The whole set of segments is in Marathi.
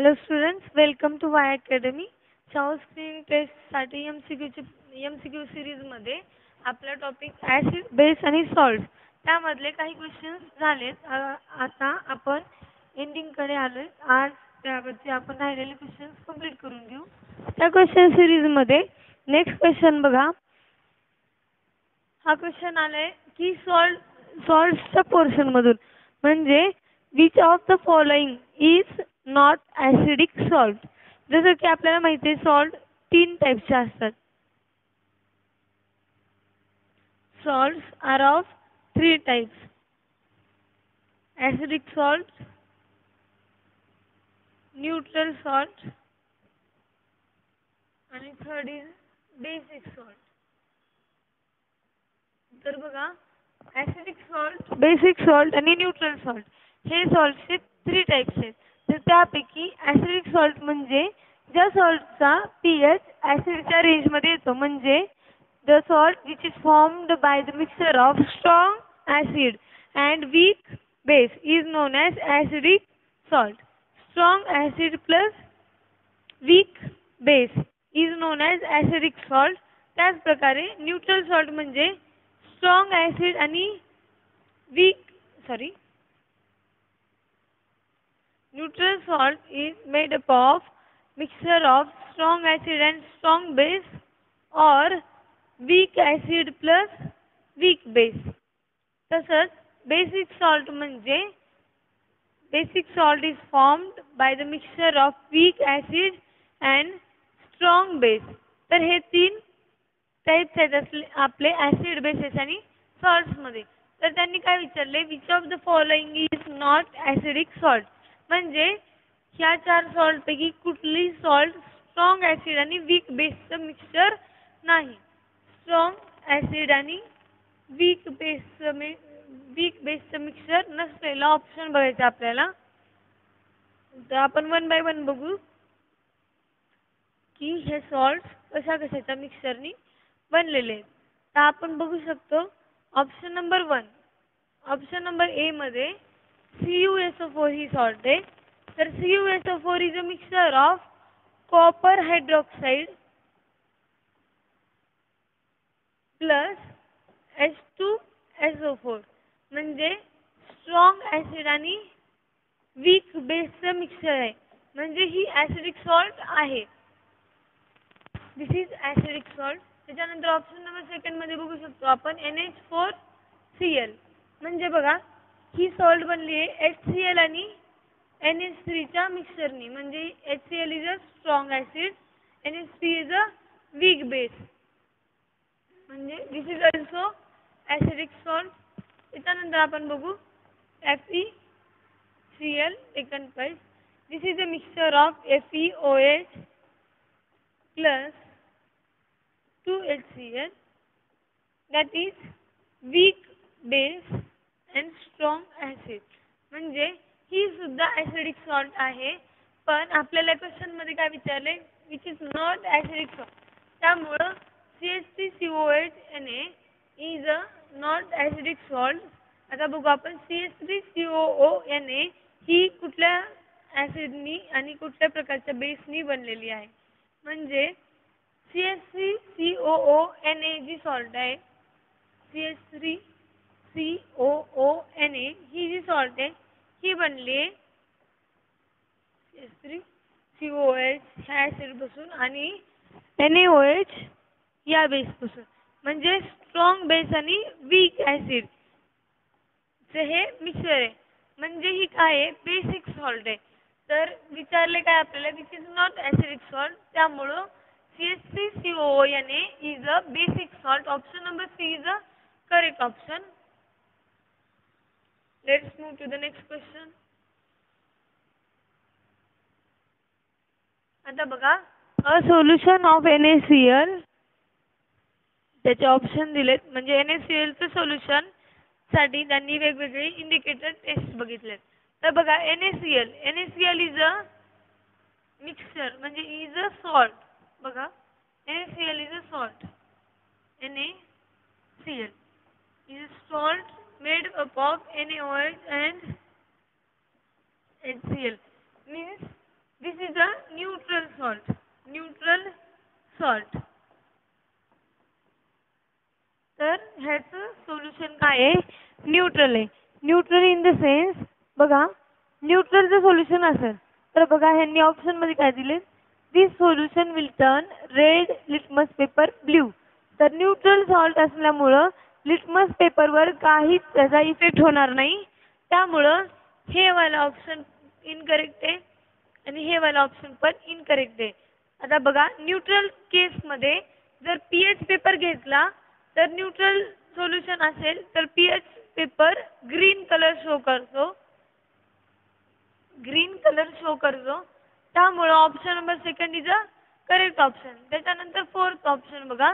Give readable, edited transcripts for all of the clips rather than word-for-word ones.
Hello students, welcome to Y Academy. Shahu screen test साठी MCQ सीरीज मध्ये आपला टॉपिक ऍसिड बेस आणि सॉल्ट त्यामधले काही क्वेश्चन्स झालेत. आता आपण एंडिंग कडे आलोय. आज त्यावरती आपण राहिलेले क्वेश्चन्स कंप्लीट करून घेऊ. त्या क्वेश्चन सीरीज मध्ये नेक्स्ट क्वेश्चन बघा. हा क्वेश्चन आलाय की सॉल्टच्या पोर्शन मधून म्हणजे which of the following is not acidic salt. जसं की आपल्याला माहिती आहे सॉल्ट तीन टाइपचे असतात. Salts are of three types: acidic salt, neutral salt आणि third is basic salt. तर बघा, ऍसिडिक सॉल्ट, बेसिक सॉल्ट आणि न्यूट्रल सॉल्ट हे सॉल्टचे थ्री टाइप्स आहेत. तर त्यापैकी ऍसिडिक सॉल्ट म्हणजे ज्या सॉल्टचा पीएच ऍसिडच्या रेंज मध्ये येतो, म्हणजे the salt which is formed by the mixture of strong acid and weak base is known as acidic salt. Strong acid plus weak base is known as acidic salt. त्याच प्रकारे न्यूट्रल सॉल्ट म्हणजे स्ट्रॉंग ऍसिड आणि neutral salt is made up of mixture of strong acid and strong base or weak acid plus weak base. तसंच basic salt म्हणजे basic salt is formed by the mixture of weak acid and strong base. तर हे तीन टाइप्स आहेत आपले ऍसिड बेसेस आणि सॉल्ट्स मध्ये. तर त्यांनी काय विचारले, which of the following is not acidic salt. म्हणजे ह्या चार सॉल्ट पैकी कुठली सॉल्ट स्ट्रॉंग ऍसिड आणि वीक बेसचं मिक्सचर नाही. स्ट्रॉंग ऍसिड आणि वीक बेसचं मिक्सचर नसलेला ऑप्शन बघायचा आपल्याला. तर आपण वन बाय वन बघू की हे सॉल्ट कशा कशाच्या मिक्सचरनी बनलेले आहेत. तर आपण बघू शकतो ऑप्शन नंबर 1. ऑप्शन नंबर ए मध्ये CuSO4 ही सॉल्ट आहे. तर CuSO4 is a mixture of copper hydroxide plus H2SO4 म्हणजे स्ट्रॉंग ऍसिड आणि वीक बेसचं मिक्सचर आहे, म्हणजे ही ऍसिडिक सॉल्ट आहे. दिस इज ऍसिडिक सॉल्ट. त्याच्यानंतर ऑप्शन नंबर सेकंड मध्ये बघू शकतो आपण NH4Cl. म्हणजे बघा, ही सॉल्ट बनली आहे HCl आणि NH3 च्या मिक्सचरनी, म्हणजे HCl is a strong acid, NH3 is a weak base, म्हणजे this is also acidic salt. त्याच्यानंतर आपण बघू FeCl second price. This is a mixture of FeOH plus 2HCl that is weak base and strong acid. म्हणजे ही सुद्धा ऍसिडिक सॉल्ट आहे. पण आपल्याला क्वेश्चन मध्ये काय विचारले, which is not acidic salt. त्यामुळं CH3COOH is a not acidic salt. आता बघू आपण CH3COONA ही कुठल्या ऍसिडनी आणि कुठल्या प्रकारच्या बेसनी बनलेली आहे. म्हणजे CH3COONA जी सॉल्ट आहे, CH3COONA ही जी सॉल्ट आहे ही बनली आहे CH3COOH ह्या ऍसिड पासून आणि NaOH या बेस पासून, म्हणजे स्ट्रॉंग बेस आणि वीक ऍसिड चे हे मिक्सचर आहे. म्हणजे ही काय आहे, बेसिक सॉल्ट आहे. तर विचारले काय आपल्याला, which is not acidic salt. त्यामुळं CH3COONA is a basic salt. Option number C is the correct option. Let's move to the next question. आता बघा, a solution of NaCl त्याचे ऑप्शन दिलेत. म्हणजे NaCl चं सोल्युशन साठी त्यांनी वेगवेगळे इंडिकेटर टेस्ट बघितलेत. तर बघा, NaCl इज अ मिक्सचर, म्हणजे इज अ सॉल्ट. बघा, NaCl is a salt. NaCl is a salt made up of NaOH and HCl. Means This is a neutral salt. Neutral salt. तर ह्याचं सोल्युशन काय आहे? न्यूट्रल आहे. न्यूट्रल इन द सेन्स बघा, न्यूट्रलचं सोल्युशन असेल तर बघा ह्यांनी ऑप्शनमध्ये काय दिले? This solution will turn red litmus paper blue. तर न्यूट्रल सॉल्ट असल्यामुळं लिटमस पेपरवर काहीच त्याचा इफेक्ट होणार नाही. त्यामुळं हे वाला ऑप्शन इनकरेक्ट आहे आणि हे वाला ऑप्शन पण इनकरेक्ट आहे. आता बघा न्यूट्रल केसमध्ये जर पीएच पेपर घेतला तर न्यूट्रल सोल्युशन असेल तर pH paper green colour show करतो. ग्रीन कलर शो करतो. त्यामुळे option number second is a correct option. त्याच्यानंतर फोर्थ ऑप्शन बघा,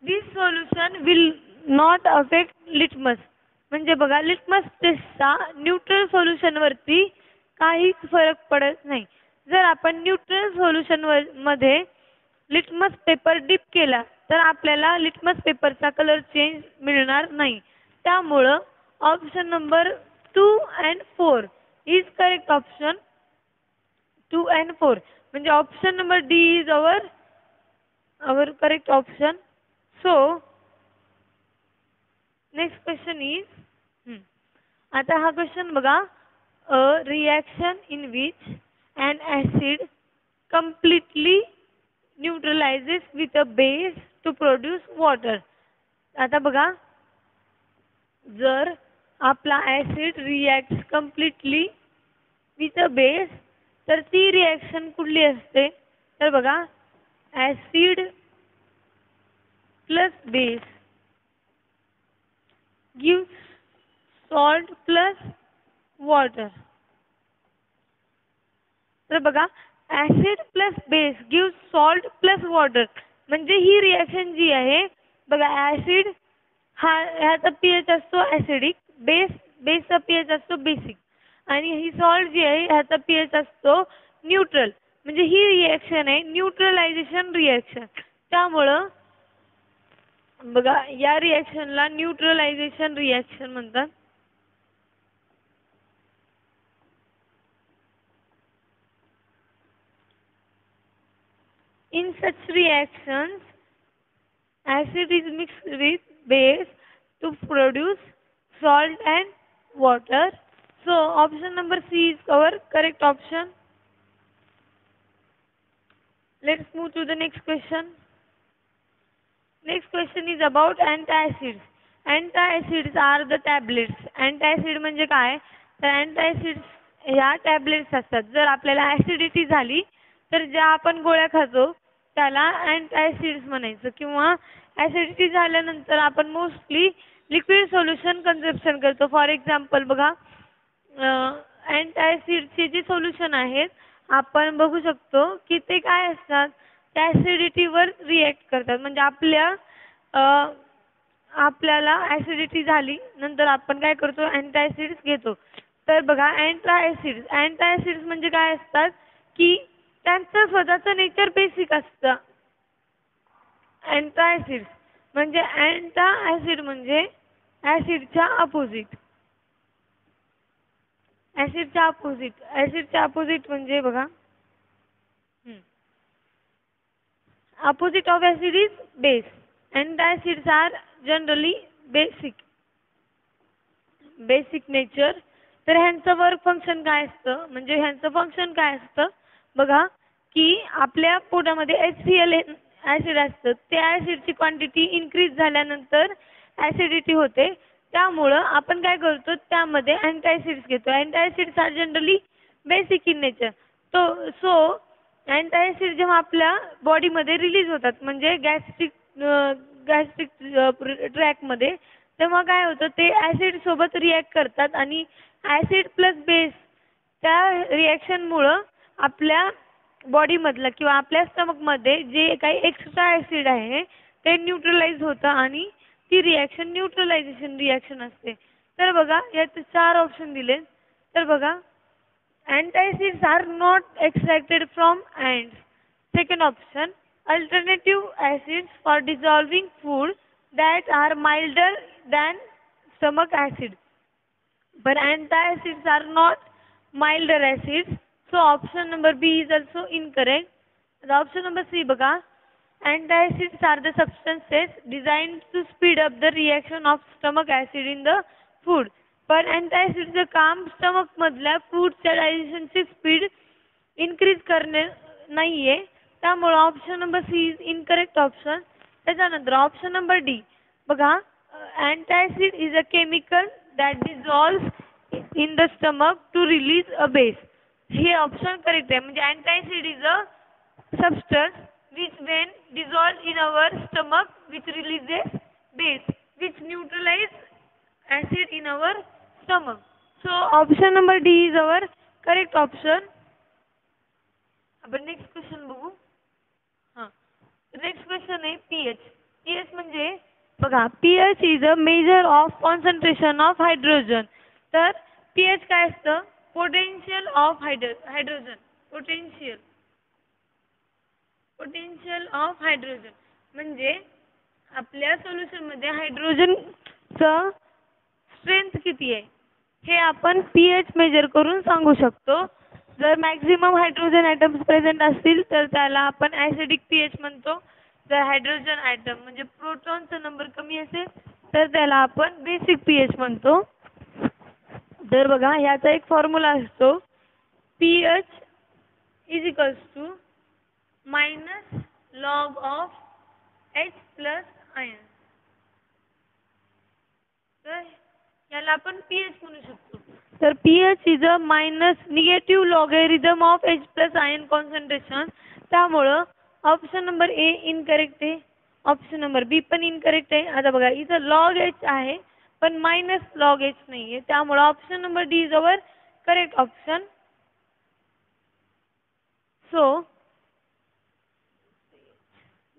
this solution will not affect litmus. म्हणजे बघा लिटमस टेस्टचा न्यूट्रल सोल्युशनवरती काहीच फरक पडत नाही. जर आपण न्यूट्रल सोल्युशन मध्ये लिटमस पेपर डिप केला तर आपल्याला लिटमस पेपरचा कलर चेंज मिळणार नाही. त्यामुळं option number 2 and 4 is correct option. 2 and 4 म्हणजे option number D is our correct option. So next question is आता हा क्वेश्चन बघा, a reaction in which an acid completely neutralizes with a base to produce water. आता बघा, जर आपला acid react completely with a base तर ती रिॲक्शन कुठली असते? तर बघा, acid plus base gives salt plus water. तर बघा, acid plus base gives salt plus water म्हणजे ही रिॲक्शन जी आहे बघा, ऍसिड ह्याचा पीएच असतो ऍसिडिक, बेसचा पीएच असतो बेसिक आणि ही सॉल्ट जी आहे ह्याचा पीएच असतो न्यूट्रल. म्हणजे ही रिॲक्शन आहे न्यूट्रलायझेशन रिॲक्शन. त्यामुळं बघा या रिॲक्शनला न्यूट्रलायझेशन रिॲक्शन म्हणतात. In such reactions, acid is mixed with base to produce salt and water. So option number C is our correct option. Let's move to the next question. Next question is about antacids. Antacids are the tablets. Antacid म्हणजे काय? तर antacids ह्या टॅबलेट्स असतात. जर आपल्याला ऍसिडिटी झाली तर ज्या आपण गोळ्या खातो त्याला अँटासिड्स म्हणायचं. किंवा ऍसिडिटी झाल्यानंतर आपण मोस्टली लिक्विड सोल्युशन कन्झम्पशन करतो. फॉर एक्झाम्पल बघा, अँटासिडचे जे सोल्युशन आहेत आपण बघू शकतो की ते काय असतात, ऍसिडिटीवर रिॲक्ट करतात. म्हणजे आपल्याला ऍसिडिटी झाली नंतर आपण काय करतो, अँटासिड्स घेतो. तर बघा, अँटासिड्स म्हणजे काय असतात की त्यांचं स्वतःचं नेचर बेसिक असतं. अँटासिड्स म्हणजे अँटासिड म्हणजे ऍसिडच्या अपोजिट. ऍसिडच्या अपोजिट म्हणजे बघा, opposite of acid is base. Antacids are generally basic nature. तर ह्यांचं वर्क फंक्शन काय असतं, म्हणजे ह्यांचं फंक्शन काय असतं बघा, की आपल्या पोटामध्ये HCl ऍसिड असतं. त्या ऍसिडची क्वांटिटी इन्क्रीज झाल्यानंतर ऍसिडिटी होते. त्यामुळं आपण काय करतो, त्यामध्ये अँटासिड्स घेतो. Antacids are generally basic in nature. So antacid जेव्हा आपल्या बॉडीमध्ये रिलीज होतात म्हणजे गॅस्ट्रिक ट्रॅकमध्ये, तेव्हा काय होतं, ते ऍसिड सोबत रिॲक्ट करतात आणि ऍसिड प्लस बेस त्या रिॲक्शनमुळं आपल्या बॉडीमधलं किंवा आपल्या स्टमकमध्ये जे काही एक्स्ट्रा ऍसिड आहे ते न्यूट्रलाइज होतं आणि ती रिॲक्शन न्यूट्रलायझेशन रिॲक्शन असते. तर बघा यात 4 ऑप्शन दिले. तर बघा, antacids are not extracted from ants. Second option, alternative acids for dissolving food that are milder than stomach acid. But antacids are not milder acids. So option number B is also incorrect. The option number C बघा. Antacids are the substances designed to speed up the reaction of stomach acid in the food. पण antacidचं काम स्टमक मधल्या फूडच्या डायजेशनची स्पीड इन्क्रीज करणे नाहीये. त्यामुळे option number C is incorrect option. त्याच्यानंतर ऑप्शन नंबर डी बघा. Antacid is a chemical that dissolve in the stomach to release a base. हे ऑप्शन करेक्ट आहे. म्हणजे antacid is a substance which when dissolved in our stomach which releases base which neutralize acid in our stomach. So option number D is our correct option. आपण नेक्स्ट क्वेश्चन बघू. हां, नेक्स्ट क्वेश्चन आहे पीएच. पीएच म्हणजे बघा, pH is a measure of concentration of hydrogen. तर पीएच काय असतं? Potential of hydrogen. Potential of hydrogen म्हणजे आपल्या सोल्युशन मध्ये हायड्रोजनचं स्ट्रेंथ किती आहे हे आपण पीएच मेजर करून सांगू शकतो. जर मॅक्झिमम हायड्रोजन ॲटम्स प्रेझेंट असतील तर त्याला आपण ॲसिडिक पीएच म्हणतो. जर हायड्रोजन ॲटम म्हणजे प्रोटॉनचा नंबर कमी असेल तर त्याला आपण बेसिक पीएच म्हणतो. तर बघा, ह्याचा एक फॉर्म्युला असतो. PH is equals to minus log of H plus ion. तर याला आपण पीएच म्हणू शकतो. तर pH is a minus negative logarithm of H plus ion concentration. त्यामुळं ऑप्शन नंबर ए इनकरेक्ट आहे. ऑप्शन नंबर बी पण इनकरेक्ट आहे. आता बघा, इथं लॉग H आहे पण मायनस लॉग H नाही आहे. त्यामुळं option number D is our correct option. So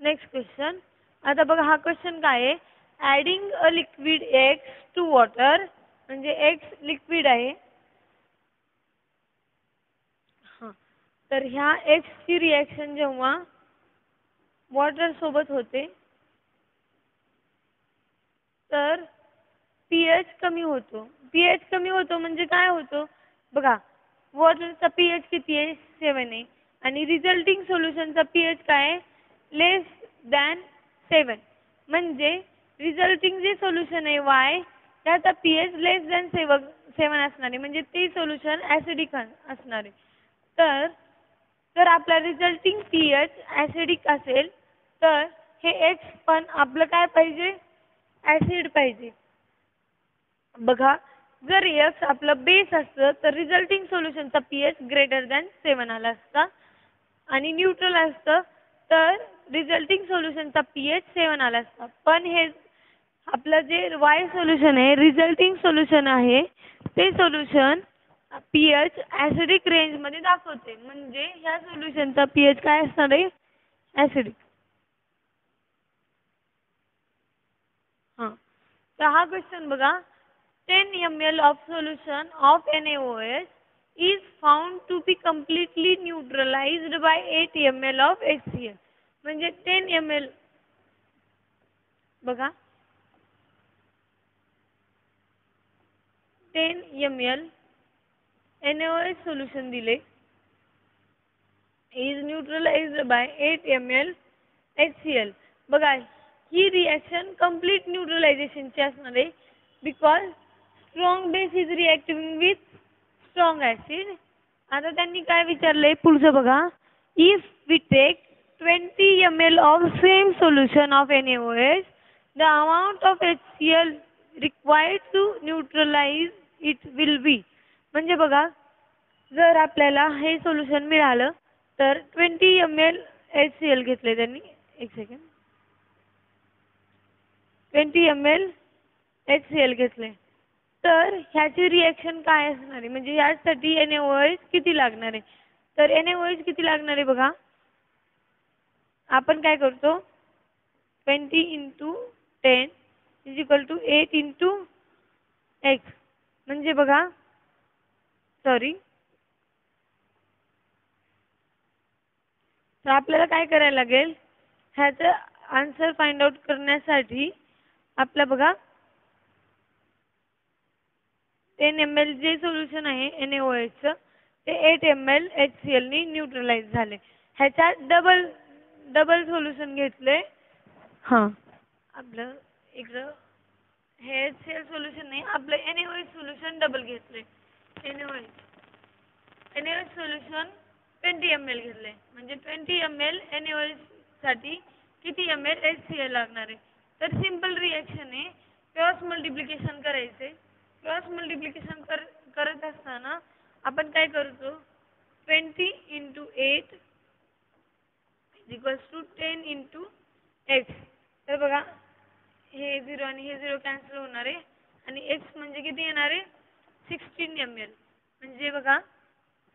next question. आता बघा, हा क्वेश्चन काय आहे? Adding a liquid X to water म्हणजे एक्स लिक्विड आहे. हां, तर ह्या एक्सची रिॲक्शन जेव्हा वॉटर सोबत होते तर पीएच कमी होतो. पीएच कमी होतो म्हणजे काय होतो बघा, वॉटरचा पीएच किती आहे? 7 आहे आणि रिझल्टिंग सोल्युशनचा पीएच काय आहे? लेस दॅन 7. म्हणजे रिझल्टिंग जे सोल्युशन आहे वाय त्याचा पीएच लेस दॅन 7 असणार आहे. म्हणजे ते सोल्युशन ॲसिडिक असणार आहे. तर जर आपला रिझल्टिंग पीएच ॲसिडिक असेल तर हे एक्स पण आपलं काय पाहिजे? ॲसिड पाहिजे. बघा, जर एक्स आपलं बेस असतं तर रिझल्टिंग सोल्युशनचा पीएच ग्रेटर दॅन 7 आला असता आणि न्यूट्रल असतं तर रिझल्टिंग सोल्युशनचा पीएच 7 आला असता. पण हे आपलं जे वाय सोल्युशन आहे, रिझल्टिंग सोल्युशन आहे, ते सोल्युशन पीएच ॲसिडिक रेंजमध्ये दाखवते. म्हणजे ह्या सोल्युशनचा पीएच काय असणार आहे? ॲसिडिक. हां, तर हा क्वेश्चन बघा. 10 ml of solution of NaOH is found to be completely neutralized by 8 ml of HCl. म्हणजे 10 ml बघा, 10 ml NaOH सोल्युशन दिले is neutralized by 8 ml HCl. बघा, ही रिॲक्शन कंप्लीट न्यूट्रलायझेशनची असणार आहे because strong base is reacting with strong acid. आता त्यांनी काय विचारलंय पुढचं बघा. If we take 20 ml of same solution of NaOH the amount of HCl required to neutralize it will be. म्हणजे बघा, जर आपल्याला हे सोल्युशन मिळालं तर 20 ml HCl घेतले त्यांनी. एक सेकंड. 20 ml HCl घेतले तर ह्याची रिॲक्शन काय असणार आहे? म्हणजे यासाठी NaOH किती लागणार आहे? तर NaOH किती लागणार आहे बघा. आपण काय करतो? 20 × 10 = 8 × x. म्हणजे बघा, सॉरी, तर आपल्याला काय करायला लागेल? ह्याचं आन्सर फाइंड आउट करण्यासाठी आपलं बघा 10 ml जे सोल्युशन आहे NaOHचं ते 8 ml HCl नी न्यूट्रलाइज झाले. ह्याच्यात डबल सोल्युशन घेतले. हां आपलं इकडं हे HCl सोल्युशन नाही, आपलं NaOH सोल्युशन डबल घेतले. NaOH सोल्युशन 20 ml घेतले, म्हणजे 20 ml NaOH साठी किती ml HCl लागणार आहे. तर सिंपल रिएक्शन आहे, क्रॉस मल्टिप्लिकेशन करायचे. क्रॉस मल्टिप्लिकेशन करत असताना आपण काय करतो, 20 × 8 = 10 × x. तर बघा हे 0 आणि हे 0 कॅन्सल होणार आहे आणि x म्हणजे किती येणार आहे, 16 ml. म्हणजे बघा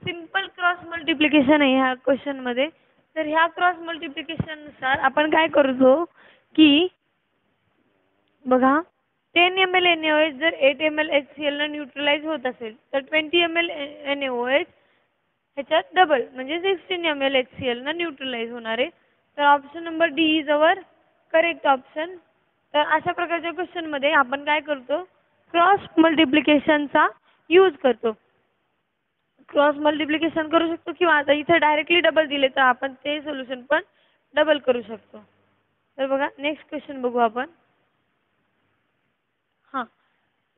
सिंपल क्रॉस मल्टिप्लिकेशन आहे ह्या क्वेश्चन मध्ये. तर ह्या क्रॉस मल्टिप्लिकेशन नुसार आपण काय करतो की बघा 10 ml NaOH जर 8 ml HCl ला न्यूट्रलाइज होत असेल तर 20 ml NaOH ह्याच्यात डबल म्हणजे 16 ml HCl ना न्यूट्रलाइज होणार आहे. तर option number D is our correct option. तर अशा प्रकारच्या क्वेश्चन मध्ये आपण काय करतो, क्रॉस मल्टिप्लिकेशनचा यूज करतो. क्रॉस मल्टिप्लिकेशन करू शकतो किंवा आता इथे डायरेक्टली डबल दिले तर आपण ते सोल्युशन पण डबल करू शकतो. तर बघा नेक्स्ट क्वेश्चन बघू आपण. हां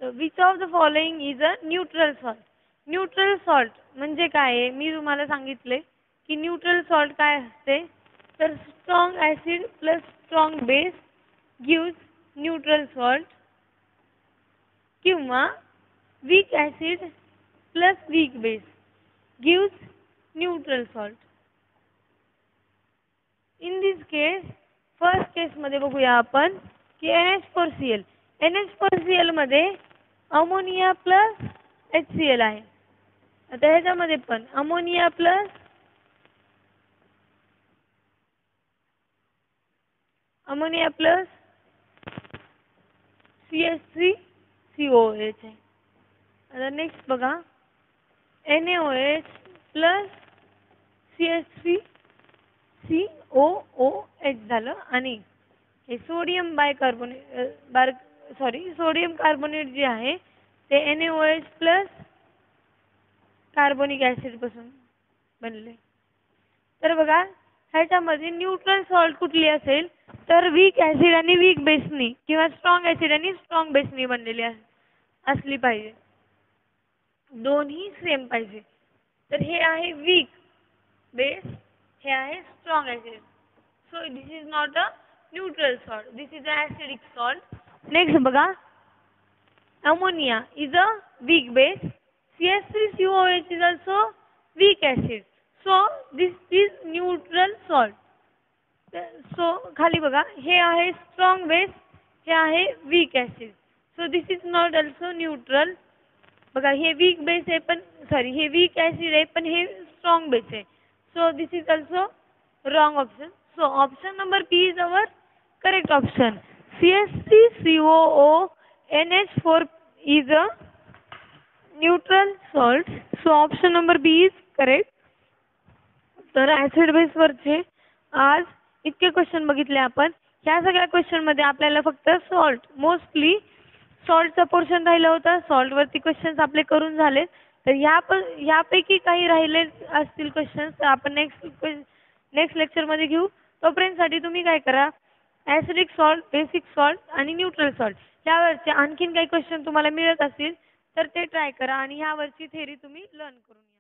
which of the following is a neutral salt. Neutral salt म्हणजे काय आहे, मी तुम्हाला सांगितले की न्यूट्रल सॉल्ट काय असते. तर strong acid plus strong base gives neutral salt, किंवा weak acid plus weak base gives neutral salt. In this case, first case मध्ये बघूया आपण की NH4Cl. NH4Cl मध्ये अमोनिया प्लस HCl आहे. आता ह्याच्यामध्ये पण अमोनिया प्लस CH3COOH आहे. आता नेक्स्ट बघा NaOH प्लस CH3COOH झालं आणि हे सोडियम सोडियम कार्बोनेट जे आहे ते NaOH प्लस कार्बोनिक ॲसिड पासून बनले. तर बघा ह्याच्यामध्ये न्यूट्रल सॉल्ट कुठली असेल तर वीक ॲसिड आणि वीक बेसनी किंवा स्ट्रॉंग ॲसिड आणि स्ट्रॉंग बेसनी बनलेली असली पाहिजे, दोन्ही सेम पाहिजे. तर हे आहे वीक बेस, हे आहे strong acid. So this is not a neutral salt, this is a acidic salt. Next बघा ammonia is a weak base, CH3COOH is also weak acid, so this is neutral salt. so खाली बघा हे आहे strong base, हे आहे weak acid, so this is not also neutral. बघा हे weak base आहे पण सॉरी हे weak acid आहे पण हे strong base आहे, so this is also wrong option. So option number B is our correct option. CH3COO NH4 is a neutral salt. So option number B is correct. तर ऍसिड बेस वरचे आज इतके क्वेश्चन बघितले आपण. ह्या सगळ्या क्वेश्चन मध्ये आपल्याला फक्त सॉल्ट, मोस्टली सॉल्टचा पोर्शन राहिला होता. सॉल्ट वरती क्वेश्चन्स आपले करून झाले. तर ह्यापैकी काही राहिले असतील क्वेश्चन्स तर आपण नेक्स्ट लेक्चर मध्ये घेऊ. तोपर्यंत साठी तुम्ही काय करा, ऍसिडिक सॉल्ट, बेसिक सॉल्ट आणि न्यूट्रल सॉल्ट यावरचे आणखीन काही क्वेश्चन तुम्हाला मिळत असतील तर ते ट्राय करा आणि ह्यावरची थेअरी तुम्ही लर्न करून घ्या.